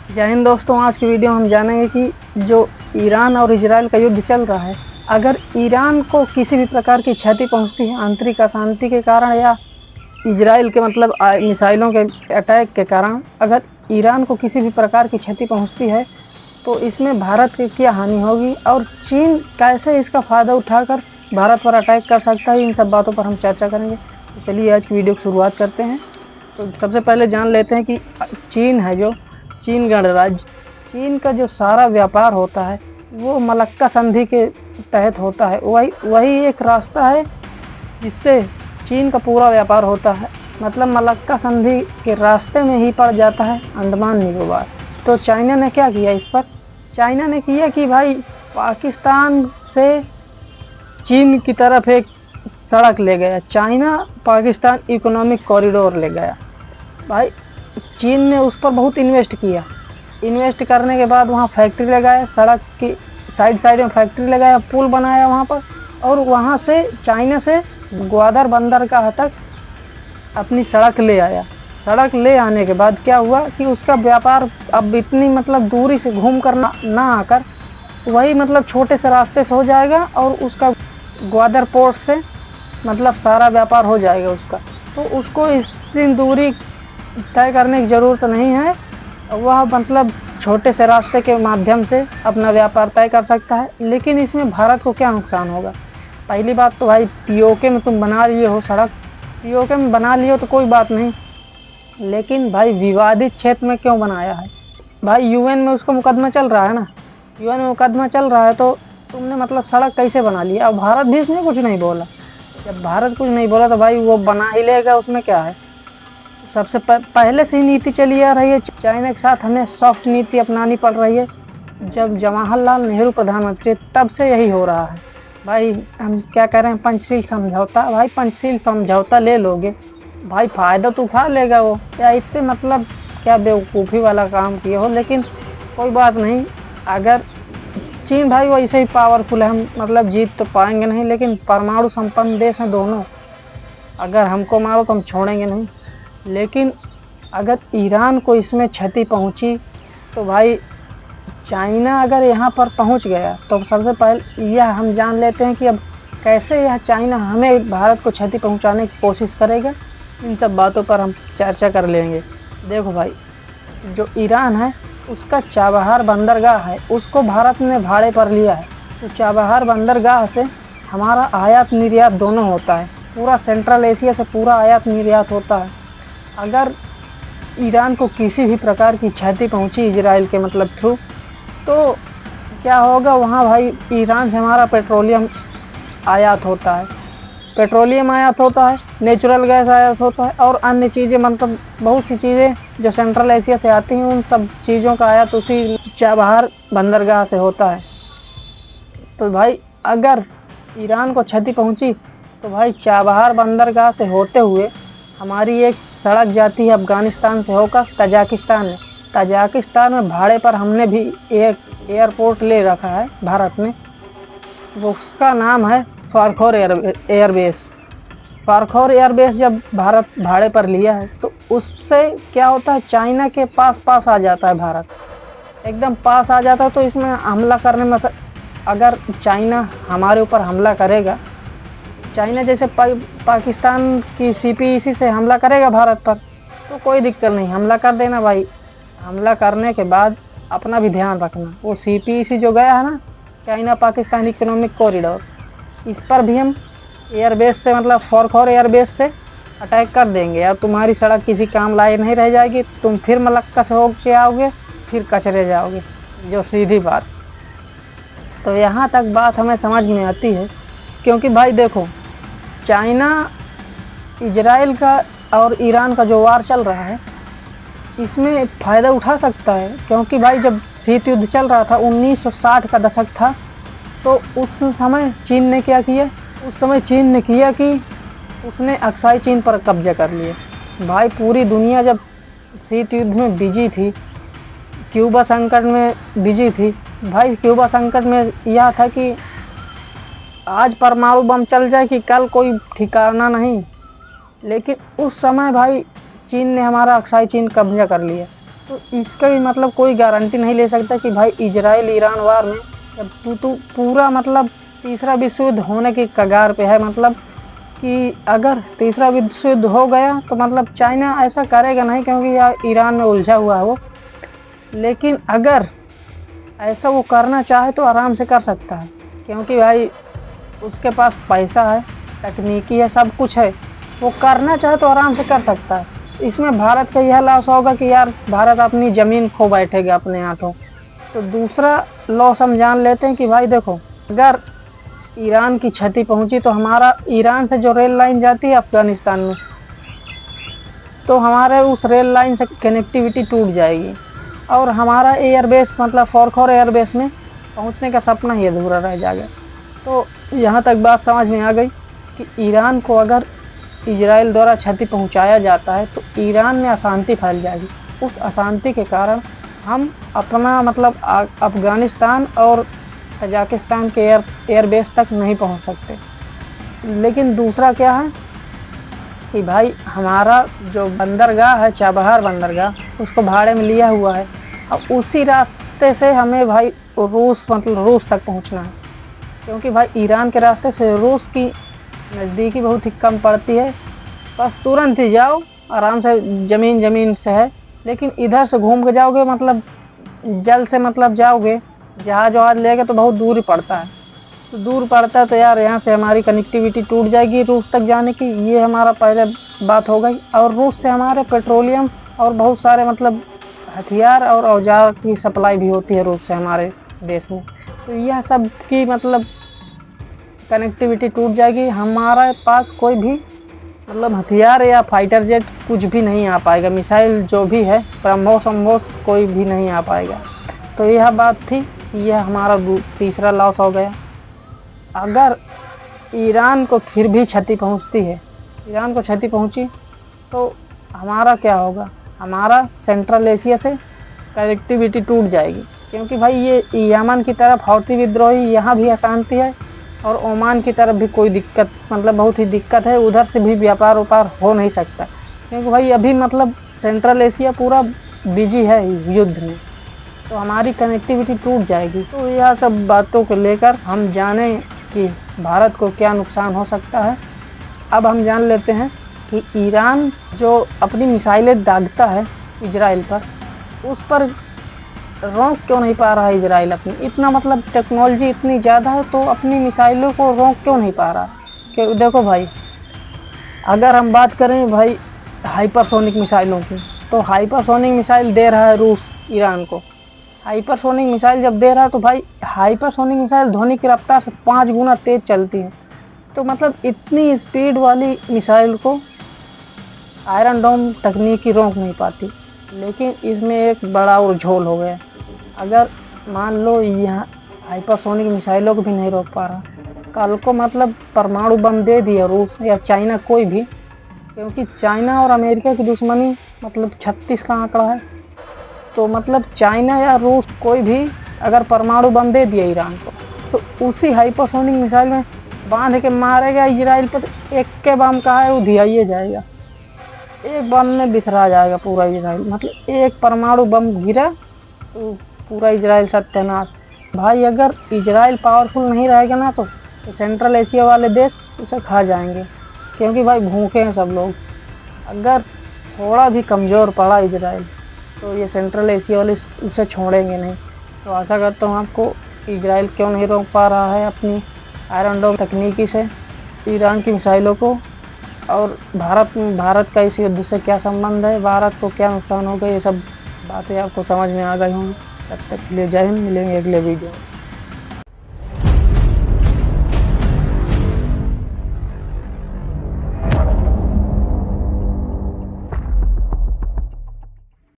जय हिंद दोस्तों। आज की वीडियो हम जानेंगे कि जो ईरान और इजराइल का युद्ध चल रहा है, अगर ईरान को किसी भी प्रकार की क्षति पहुंचती है आंतरिक अशांति के कारण या इजराइल के मिसाइलों के अटैक के कारण, अगर ईरान को किसी भी प्रकार की क्षति पहुंचती है तो इसमें भारत की क्या हानि होगी और चीन कैसे इसका फ़ायदा उठाकर भारत पर अटैक कर सकता है, इन सब बातों पर हम चर्चा करेंगे। तो चलिए आज की वीडियो की शुरुआत करते हैं। तो सबसे पहले जान लेते हैं कि चीन है, जो चीन गणराज्य, चीन का जो सारा व्यापार होता है वो मलक्का संधि के तहत होता है। वही एक रास्ता है जिससे चीन का पूरा व्यापार होता है। मतलब मलक्का संधि के रास्ते में ही पड़ जाता है अंडमान निकोबार। तो चाइना ने क्या किया इस पर? चाइना ने किया कि भाई पाकिस्तान से चीन की तरफ एक सड़क ले गया, चाइना पाकिस्तान इकोनॉमिक कॉरिडोर ले गया। भाई चीन ने उस पर बहुत इन्वेस्ट किया। इन्वेस्ट करने के बाद वहाँ फैक्ट्री लगाया, सड़क की साइड में फैक्ट्री लगाया, पुल बनाया वहाँ पर, और वहाँ से चाइना से ग्वादर बंदरगाह तक अपनी सड़क ले आया। सड़क ले आने के बाद क्या हुआ कि उसका व्यापार अब इतनी दूरी से घूम कर ना आकर वही छोटे से रास्ते से हो जाएगा और उसका ग्वादर पोर्ट से सारा व्यापार हो जाएगा उसका। तो उसको इतनी दूरी तय करने की ज़रूरत नहीं है, वह छोटे से रास्ते के माध्यम से अपना व्यापार तय कर सकता है। लेकिन इसमें भारत को क्या नुकसान होगा? पहली बात तो भाई पीओके में तुम बना लिए हो सड़क, पीओके में बना लिए हो तो कोई बात नहीं, लेकिन भाई विवादित क्षेत्र में क्यों बनाया है? भाई यूएन में उसको मुकदमा चल रहा है ना, यूएन में मुकदमा चल रहा है, तो तुमने सड़क कैसे बना लिया? और भारत भी इसमें कुछ नहीं बोला। जब भारत कुछ नहीं बोला तो भाई वो बना ही लेगा, उसमें क्या है। सबसे पहले से ही नीति चली आ रही है, चाइना के साथ हमें सॉफ्ट नीति अपनानी पड़ रही है। जब जवाहरलाल नेहरू प्रधानमंत्री तब से यही हो रहा है। भाई हम क्या कह रहे हैं, पंचशील समझौता। भाई पंचशील समझौता ले लोगे, भाई फ़ायदा तो उठा लेगा वो। या इतने क्या बेवकूफ़ी वाला काम किए हो। लेकिन कोई बात नहीं, अगर चीन भाई वैसे ही पावरफुल है, हम जीत तो पाएंगे नहीं, लेकिन परमाणु संपन्न देश हैं दोनों, अगर हमको मारो तो हम छोड़ेंगे नहीं। लेकिन अगर ईरान को इसमें क्षति पहुंची तो भाई चाइना अगर यहाँ पर पहुंच गया तो सबसे पहले यह हम जान लेते हैं कि अब कैसे यह चाइना हमें भारत को क्षति पहुंचाने की कोशिश करेगा। इन सब बातों पर हम चर्चा कर लेंगे। देखो भाई, जो ईरान है उसका चाबहार बंदरगाह है, उसको भारत ने भाड़े पर लिया है। तो चाबहार बंदरगाह से हमारा आयात निर्यात दोनों होता है, पूरा सेंट्रल एशिया से पूरा आयात निर्यात होता है। अगर ईरान को किसी भी प्रकार की क्षति पहुंची इजराइल के थ्रू, तो क्या होगा वहाँ भाई ईरान से हमारा पेट्रोलियम आयात होता है, पेट्रोलियम आयात होता है, नेचुरल गैस आयात होता है, और अन्य चीज़ें बहुत सी चीज़ें जो सेंट्रल एशिया से आती हैं, उन सब चीज़ों का आयात उसी चाबहार बंदरगाह से होता है। तो भाई अगर ईरान को क्षति पहुंची तो भाई चाबहार बंदरगाह से होते हुए हमारी एक सड़क जाती है अफ़गानिस्तान से होकर तजाकिस्तान में। तजाकिस्तान में भाड़े पर हमने भी एक एयरपोर्ट ले रखा है भारत ने, वो उसका नाम है फारखोर एयरबेस। फारखोर एयरबेस जब भारत भाड़े पर लिया है तो उससे क्या होता है, चाइना के पास आ जाता है, भारत एकदम पास आ जाता है। तो इसमें हमला करने में अगर चाइना हमारे ऊपर हमला करेगा, चाइना जैसे पाकिस्तान की सीपीईसी से हमला करेगा भारत पर, तो कोई दिक्कत नहीं, हमला कर देना भाई। हमला करने के बाद अपना भी ध्यान रखना, वो सीपीईसी जो गया है ना, चाइना पाकिस्तान इकोनॉमिक कॉरिडोर, इस पर भी हम एयरबेस से फारखोर एयरबेस से अटैक कर देंगे। अब तुम्हारी सड़क किसी काम लायक नहीं रह जाएगी, तुम फिर मलक्का से हो के आओगे, फिर कचरे जाओगे, जो सीधी बात। तो यहाँ तक बात हमें समझ में आती है, क्योंकि भाई देखो, चाइना इजराइल का और ईरान का जो वार चल रहा है, इसमें फ़ायदा उठा सकता है। क्योंकि भाई जब शीत युद्ध चल रहा था, 1960 का दशक था, तो उस समय चीन ने क्या किया? उस समय चीन ने किया कि उसने अक्साई चीन पर कब्जा कर लिया। भाई पूरी दुनिया जब शीत युद्ध में बिजी थी, क्यूबा संकट में बिजी थी, भाई क्यूबा संकट में यह था कि आज परमाणु बम चल जाए कि कल कोई ठिकाना नहीं। लेकिन उस समय भाई चीन ने हमारा अक्साई चीन कब्जा कर लिया। तो इसका भी मतलब कोई गारंटी नहीं ले सकता कि भाई इजराइल ईरान वार में जब तो पूरा मतलब तीसरा विश्व युद्ध होने की कगार पे है, मतलब कि अगर तीसरा विश्व युद्ध हो गया तो मतलब चाइना ऐसा करेगा नहीं, क्योंकि यार ईरान में उलझा हुआ है वो। लेकिन अगर ऐसा वो करना चाहे तो आराम से कर सकता है, क्योंकि भाई उसके पास पैसा है, तकनीकी है, सब कुछ है। वो करना चाहे तो आराम से कर सकता है। इसमें भारत का यह लॉस होगा कि यार भारत अपनी ज़मीन खो बैठेगा अपने हाथों। तो दूसरा लॉस हम जान लेते हैं कि भाई देखो, अगर ईरान की क्षति पहुंची तो हमारा ईरान से जो रेल लाइन जाती है अफगानिस्तान में, तो हमारे उस रेल लाइन से कनेक्टिविटी टूट जाएगी और हमारा एयरबेस मतलब फॉरखौर एयरबेस में पहुंचने का सपना ही अधूरा रह जाएगा। तो यहाँ तक बात समझ में आ गई कि ईरान को अगर इजराइल द्वारा क्षति पहुंचाया जाता है तो ईरान में अशांति फैल जाएगी। उस अशांति के कारण हम अपना मतलब अफगानिस्तान और तजाकिस्तान के एयरबेस तक नहीं पहुंच सकते। लेकिन दूसरा क्या है कि भाई हमारा जो बंदरगाह है, चाबहार बंदरगाह, उसको भाड़े में लिया हुआ है। अब उसी रास्ते से हमें भाई रूस मतलब रूस तक पहुंचना है, क्योंकि भाई ईरान के रास्ते से रूस की नज़दीकी बहुत ही कम पड़ती है। बस तुरंत ही जाओ, आराम से ज़मीन से है। लेकिन इधर से घूम के जाओगे मतलब जल से मतलब जाओगे, जहाज वहाज लेके तो बहुत दूर ही पड़ता है। तो दूर पड़ता है तो यार यहाँ से हमारी कनेक्टिविटी टूट जाएगी रूस तक जाने की। ये हमारा पहले बात हो गई। और रूस से हमारे पेट्रोलियम और बहुत सारे मतलब हथियार और औजार की सप्लाई भी होती है रूस से हमारे देश में। तो यह सब की मतलब कनेक्टिविटी टूट जाएगी। हमारे पास कोई भी मतलब हथियार या फाइटर जेट कुछ भी नहीं आ पाएगा, मिसाइल जो भी है, ब्रह्मोस कोई भी नहीं आ पाएगा। तो यह बात थी, यह हमारा तीसरा लॉस हो गया। अगर ईरान को फिर भी क्षति पहुंचती है, ईरान को क्षति पहुंची तो हमारा क्या होगा? हमारा सेंट्रल एशिया से कनेक्टिविटी टूट जाएगी, क्योंकि भाई ये यमन की तरफ हौती विद्रोही, यहाँ भी अशांति है और ओमान की तरफ भी कोई दिक्कत मतलब बहुत ही दिक्कत है। उधर से भी व्यापार व्यापार हो नहीं सकता, क्योंकि भाई अभी मतलब सेंट्रल एशिया पूरा बिजी है युद्ध में। तो हमारी कनेक्टिविटी टूट जाएगी। तो यह सब बातों को लेकर हम जाने कि भारत को क्या नुकसान हो सकता है। अब हम जान लेते हैं कि ईरान जो अपनी मिसाइलें दागता है इजराइल पर, उस पर रोक क्यों नहीं पा रहा है इजराइल अपनी? इतना मतलब टेक्नोलॉजी इतनी ज़्यादा है तो अपनी मिसाइलों को रोक क्यों नहीं पा रहा? कि देखो भाई, अगर हम बात करें भाई हाइपरसोनिक मिसाइलों की, तो हाइपरसोनिक मिसाइल दे रहा है रूस ईरान को। हाइपरसोनिक मिसाइल जब दे रहा है तो भाई हाइपरसोनिक मिसाइल ध्वनि की रफ्तार से 5 गुना तेज़ चलती है। तो मतलब इतनी स्पीड वाली मिसाइल को आयरन डोम तकनीकी रोक नहीं पाती। लेकिन इसमें एक बड़ा और झोल हो गया। अगर मान लो यहाँ हाइपरसोनिक मिसाइलों को भी नहीं रोक पा रहा, कल को मतलब परमाणु बम दे दिया रूस या चाइना कोई भी, क्योंकि चाइना और अमेरिका की दुश्मनी मतलब 36 का आंकड़ा है। तो मतलब चाइना या रूस कोई भी अगर परमाणु बम दे दिया ईरान को, तो उसी हाइपरसोनिक मिसाइल में बांध के मारेगा इजराइल पर। एक के बम कहा है वो दिया जाएगा, एक बम में बिखरा जाएगा पूरा इजराइल। मतलब एक परमाणु बम गिरा तो पूरा इजराइल सत्यानाश। भाई अगर इजराइल पावरफुल नहीं रहेगा ना तो सेंट्रल एशिया वाले देश उसे खा जाएंगे, क्योंकि भाई भूखे हैं सब लोग। अगर थोड़ा भी कमज़ोर पड़ा इजराइल तो ये सेंट्रल एशिया वाले उसे छोड़ेंगे नहीं। तो आशा करता हूँ आपको इजराइल क्यों नहीं रोक पा रहा है अपनी आयरन डोम तकनीकी से ईरान की मिसाइलों को, और भारत का इस युद्ध से क्या संबंध है, भारत को क्या नुकसान होगा, ये सब बातें आपको समझ में आ गई होंगी। तब तक के लिए जय हिंद। मिलेंगे अगले वीडियो में।